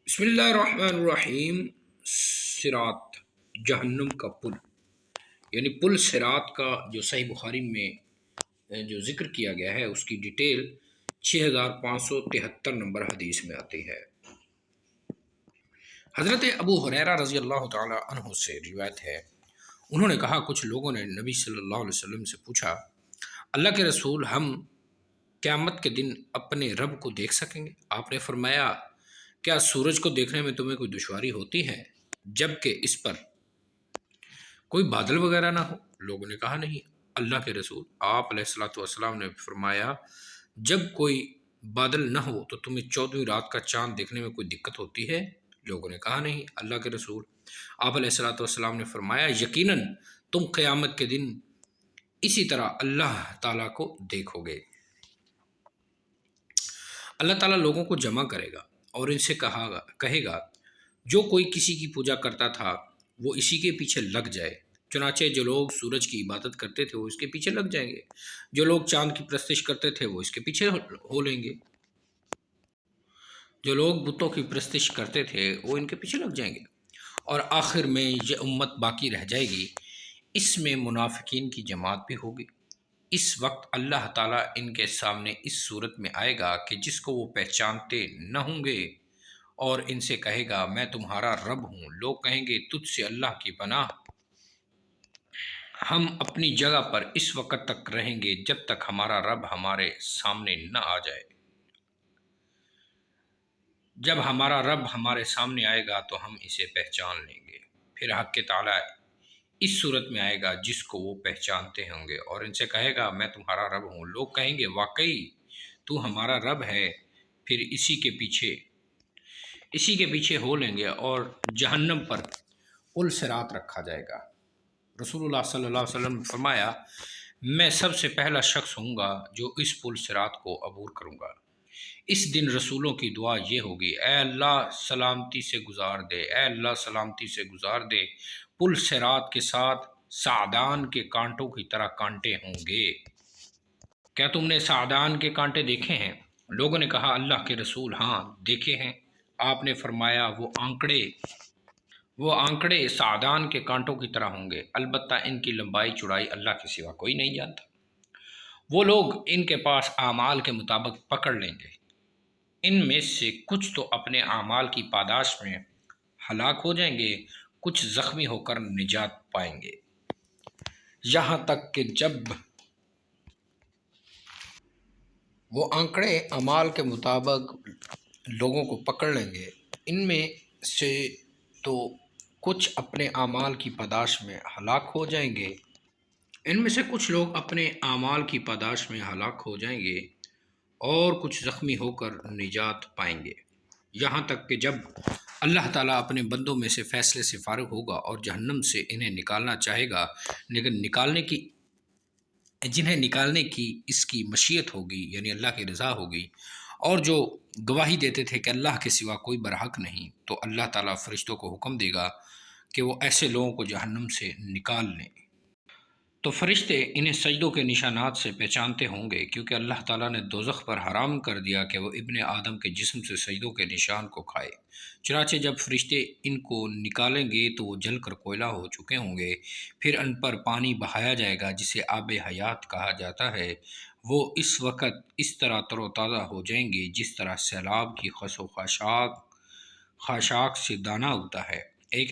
بسم اللہ الرحمن الرحیم۔ صراط، جہنم کا پل، یعنی پل صراط کا جو صحیح بخاری میں جو ذکر کیا گیا ہے اس کی ڈیٹیل 6573 نمبر حدیث میں آتی ہے۔ حضرت ابو ہریرہ رضی اللہ تعالی عنہ سے روایت ہے، انہوں نے کہا کچھ لوگوں نے نبی صلی اللہ علیہ وسلم سے پوچھا، اللہ کے رسول، ہم قیامت کے دن اپنے رب کو دیکھ سکیں گے؟ آپ نے فرمایا، کیا سورج کو دیکھنے میں تمہیں کوئی دشواری ہوتی ہے جبکہ اس پر کوئی بادل وغیرہ نہ ہو؟ لوگوں نے کہا نہیں اللہ کے رسول۔ آپ علیہ الصلوۃ والسلام نے فرمایا، جب کوئی بادل نہ ہو تو تمہیں 14ویں رات کا چاند دیکھنے میں کوئی دقت ہوتی ہے؟ لوگوں نے کہا نہیں اللہ کے رسول۔ آپ علیہ الصلوۃ والسلام نے فرمایا، یقیناً تم قیامت کے دن اسی طرح اللہ تعالیٰ کو دیکھو گے۔ اللہ تعالیٰ لوگوں کو جمع کرے گا اور ان سے کہے گا، جو کوئی کسی کی پوجا کرتا تھا وہ اسی کے پیچھے لگ جائے۔ چنانچہ جو لوگ سورج کی عبادت کرتے تھے وہ اس کے پیچھے لگ جائیں گے، جو لوگ چاند کی پرستش کرتے تھے وہ اس کے پیچھے ہو لیں گے، جو لوگ بتوں کی پرستش کرتے تھے وہ ان کے پیچھے لگ جائیں گے، اور آخر میں یہ امت باقی رہ جائے گی، اس میں منافقین کی جماعت بھی ہوگی۔ اس وقت اللہ تعالیٰ ان کے سامنے اس صورت میں آئے گا کہ جس کو وہ پہچانتے نہ ہوں گے، اور ان سے کہے گا، میں تمہارا رب ہوں۔ لوگ کہیں گے، تجھ سے اللہ کی پناہ، ہم اپنی جگہ پر اس وقت تک رہیں گے جب تک ہمارا رب ہمارے سامنے نہ آ جائے۔ جب ہمارا رب ہمارے سامنے آئے گا تو ہم اسے پہچان لیں گے۔ پھر حق تعالیٰ اس صورت میں آئے گا جس کو وہ پہچانتے ہوں گے، اور ان سے کہے گا، میں تمہارا رب ہوں۔ لوگ کہیں گے، واقعی تو ہمارا رب ہے۔ پھر اسی کے پیچھے ہو لیں گے اور جہنم پر پل صراط رکھا جائے گا۔ رسول اللہ صلی اللہ علیہ وسلم نے فرمایا، میں سب سے پہلا شخص ہوں گا جو اس پل صراط کو عبور کروں گا۔ اس دن رسولوں کی دعا یہ ہوگی، اے اللہ سلامتی سے گزار دے، اے اللہ سلامتی سے گزار دے۔ پل صراط کے ساتھ سعدان کے کانٹوں کی طرح کانٹے ہوں گے۔ کیا تم نے سعدان کے کانٹے دیکھے ہیں؟ لوگوں نے کہا، اللہ کے رسول، ہاں دیکھے ہیں۔ آپ نے فرمایا، وہ آنکڑے سعدان کے کانٹوں کی طرح ہوں گے، البتہ ان کی لمبائی چوڑائی اللہ کے سوا کوئی نہیں جانتا۔ وہ لوگ ان کے پاس اعمال کے مطابق پکڑ لیں گے، ان میں سے کچھ تو اپنے اعمال کی پاداش میں ہلاک ہو جائیں گے، کچھ زخمی ہو کر نجات پائیں گے، یہاں تک کہ جب وہ آنکڑے اعمال کے مطابق لوگوں کو پکڑ لیں گے، ان میں سے تو کچھ اپنے اعمال کی پاداش میں ہلاک ہو جائیں گے، ان میں سے کچھ لوگ اپنے اعمال کی پاداش میں ہلاک ہو جائیں گے اور کچھ زخمی ہو کر نجات پائیں گے، یہاں تک کہ جب اللہ تعالیٰ اپنے بندوں میں سے فیصلے سے فارغ ہوگا اور جہنم سے انہیں نکالنا چاہے گا، لیکن جنہیں نکالنے کی اس کی مشیت ہوگی، یعنی اللہ کی رضا ہوگی، اور جو گواہی دیتے تھے کہ اللہ کے سوا کوئی برحق نہیں، تو اللہ تعالیٰ فرشتوں کو حکم دے گا کہ وہ ایسے لوگوں کو جہنم سے نکال لیں۔ تو فرشتے انہیں سجدوں کے نشانات سے پہچانتے ہوں گے، کیونکہ اللہ تعالیٰ نے دوزخ پر حرام کر دیا کہ وہ ابن آدم کے جسم سے سجدوں کے نشان کو کھائے۔ چنانچہ جب فرشتے ان کو نکالیں گے تو وہ جل کر کوئلہ ہو چکے ہوں گے، پھر ان پر پانی بہایا جائے گا جسے آب حیات کہا جاتا ہے۔ وہ اس وقت اس طرح تر و تازہ ہو جائیں گے جس طرح سیلاب کی خس و خاشاک سے دانہ اگتا ہے۔ ایک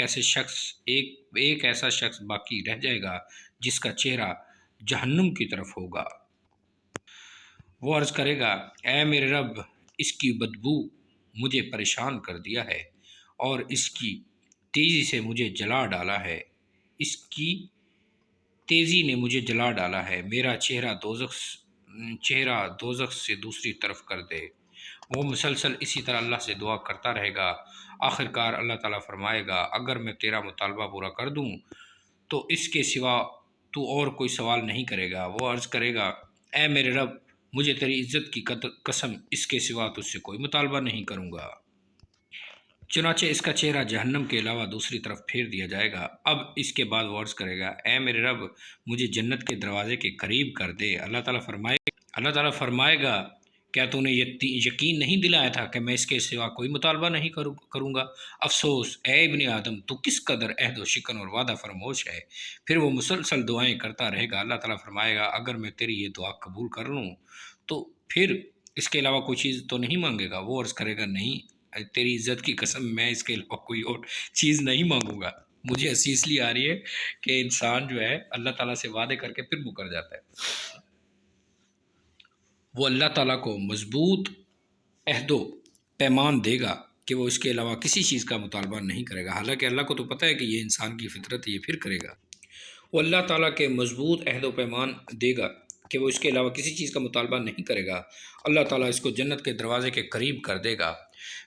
ایسا شخص باقی رہ جائے گا جس کا چہرہ جہنم کی طرف ہوگا۔ وہ عرض کرے گا، اے میرے رب، اس کی بدبو مجھے پریشان کر دیا ہے اور اس کی تیزی سے مجھے جلا ڈالا ہے، اس کی تیزی نے مجھے جلا ڈالا ہے، میرا چہرہ دوزخ سے دوسری طرف کر دے۔ وہ مسلسل اسی طرح اللہ سے دعا کرتا رہے گا۔ آخر کار اللہ تعالیٰ فرمائے گا، اگر میں تیرا مطالبہ پورا کر دوں تو اس کے سوا تو اور کوئی سوال نہیں کرے گا۔ وہ عرض کرے گا، اے میرے رب، مجھے تیری عزت کی قسم، اس کے سوا تجھ سے کوئی مطالبہ نہیں کروں گا۔ چنانچہ اس کا چہرہ جہنم کے علاوہ دوسری طرف پھیر دیا جائے گا۔ اب اس کے بعد وہ عرض کرے گا، اے میرے رب، مجھے جنت کے دروازے کے قریب کر دے۔ اللہ تعالیٰ فرمائے گا کیا تو نے یقین نہیں دلایا تھا کہ میں اس کے سوا کوئی مطالبہ نہیں کروں گا؟ افسوس اے ابن آدم، تو کس قدر عہد و شکن اور وعدہ فرموش ہے۔ پھر وہ مسلسل دعائیں کرتا رہے گا۔ اللہ تعالیٰ فرمائے گا اگر میں تیری یہ دعا قبول کر لوں تو پھر اس کے علاوہ کوئی چیز تو نہیں مانگے گا؟ وہ عرض کرے گا نہیں، تیری عزت کی قسم، میں اس کے علاوہ کوئی اور چیز نہیں مانگوں گا۔ مجھے ہنسی اس لیے آ رہی ہے کہ انسان جو ہے اللہ تعالیٰ سے وعدے کر کے پھر مکر جاتا ہے۔ وہ اللہ تعالیٰ کو مضبوط عہد و پیمان دے گا کہ وہ اس کے علاوہ کسی چیز کا مطالبہ نہیں کرے گا، حالانکہ اللہ کو تو پتہ ہے کہ یہ انسان کی فطرت ہے، یہ پھر کرے گا۔ وہ اللہ تعالیٰ کے مضبوط عہد و پیمان دے گا کہ وہ اس کے علاوہ کسی چیز کا مطالبہ نہیں کرے گا۔ اللہ تعالیٰ اس کو جنت کے دروازے کے قریب کر دے گا۔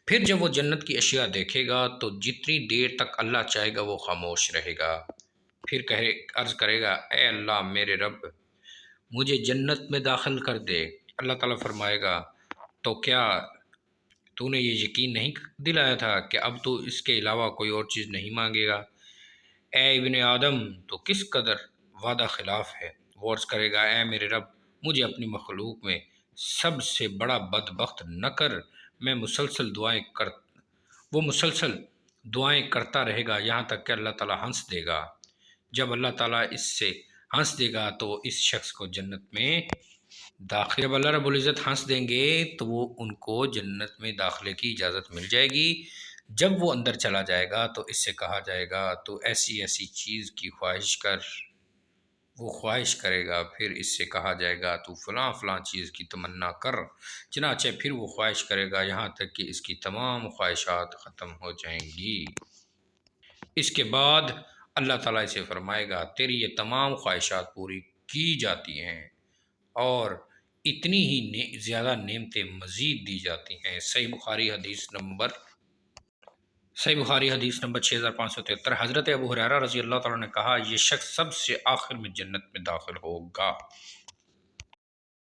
پھر جب وہ جنت کی اشیاء دیکھے گا تو جتنی دیر تک اللہ چاہے گا وہ خاموش رہے گا۔ پھر عرض کرے گا اے اللہ میرے رب، مجھے جنت میں داخل کر دے۔ اللہ تعالیٰ فرمائے گا تو کیا تو نے یہ یقین نہیں دلایا تھا کہ اب تو اس کے علاوہ کوئی اور چیز نہیں مانگے گا؟ اے ابن آدم، تو کس قدر وعدہ خلاف ہے۔ وہ عرض کرے گا اے میرے رب، مجھے اپنی مخلوق میں سب سے بڑا بدبخت نہ کر۔ میں وہ مسلسل دعائیں کرتا رہے گا یہاں تک کہ اللہ تعالیٰ ہنس دے گا۔ جب اللہ تعالیٰ اس سے ہنس دے گا تو اس شخص کو جنت میں جب اللہ رب العزت ہنس دیں گے تو وہ ان کو جنت میں داخلے کی اجازت مل جائے گی۔ جب وہ اندر چلا جائے گا تو اس سے کہا جائے گا تو ایسی ایسی چیز کی خواہش کر، وہ خواہش کرے گا۔ پھر اس سے کہا جائے گا تو فلاں فلاں چیز کی تمنا کر، چنانچہ پھر وہ خواہش کرے گا یہاں تک کہ اس کی تمام خواہشات ختم ہو جائیں گی۔ اس کے بعد اللہ تعالیٰ سے فرمائے گا تیری یہ تمام خواہشات پوری کی جاتی ہیں اور اتنی ہی زیادہ نعمتیں مزید دی جاتی ہیں۔ صحیح بخاری حدیث نمبر 6573۔ حضرت ابو ہریرہ رضی اللہ تعالیٰ نے کہا یہ شخص سب سے آخر میں جنت میں داخل ہوگا۔